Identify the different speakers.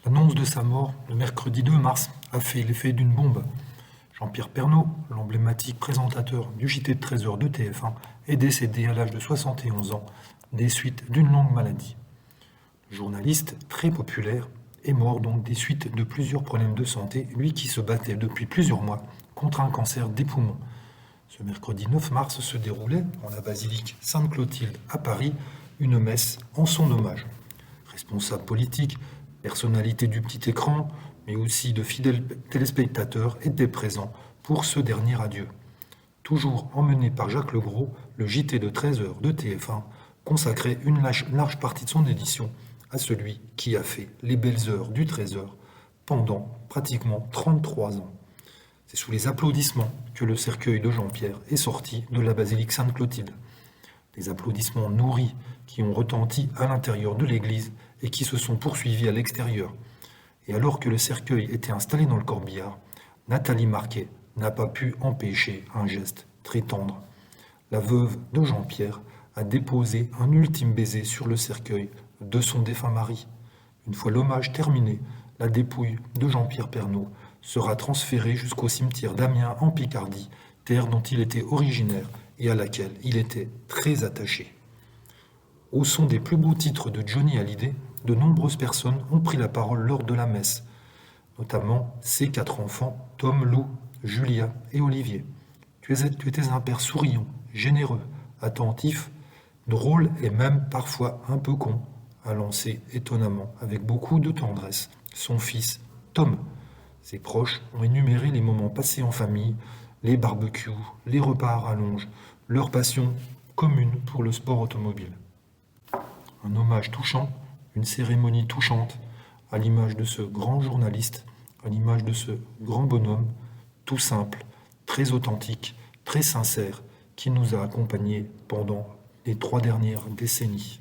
Speaker 1: L'annonce de sa mort, le mercredi 2 mars, a fait l'effet d'une bombe. Jean-Pierre Pernaut, l'emblématique présentateur du JT de 13h de TF1, est décédé à l'âge de 71 ans des suites d'une longue maladie. Le journaliste, très populaire, est mort donc des suites de plusieurs problèmes de santé, lui qui se battait depuis plusieurs mois contre un cancer des poumons. Ce mercredi 9 mars se déroulait, en la basilique Sainte-Clotilde à Paris, une messe en son hommage. Responsables politiques, personnalités du petit écran, mais aussi de fidèles téléspectateurs étaient présents pour ce dernier adieu. Toujours emmené par Jacques Legros, le JT de 13h de TF1 consacrait une large partie de son édition à celui qui a fait les belles heures du 13h pendant pratiquement 33 ans. C'est sous les applaudissements que le cercueil de Jean-Pierre est sorti de la basilique Sainte-Clotilde. Des applaudissements nourris qui ont retenti à l'intérieur de l'église et qui se sont poursuivis à l'extérieur. Et alors que le cercueil était installé dans le corbillard, Nathalie Marquet n'a pas pu empêcher un geste très tendre. La veuve de Jean-Pierre a déposé un ultime baiser sur le cercueil de son défunt mari. Une fois l'hommage terminé, la dépouille de Jean-Pierre Pernaut sera transférée jusqu'au cimetière d'Amiens en Picardie, terre dont il était originaire et à laquelle il était très attaché. Au son des plus beaux titres de Johnny Hallyday, de nombreuses personnes ont pris la parole lors de la messe, notamment ses 4 enfants, Tom, Lou, Julia et Olivier. Tu étais un père souriant, généreux, attentif, drôle et même parfois un peu con, a lancé étonnamment, avec beaucoup de tendresse, son fils Tom. Ses proches ont énuméré les moments passés en famille, les barbecues, les repas à rallonge, leur passion commune pour le sport automobile. Un hommage touchant, une cérémonie touchante, à l'image de ce grand journaliste, à l'image de ce grand bonhomme, tout simple, très authentique, très sincère, qui nous a accompagnés pendant les 3 dernières décennies.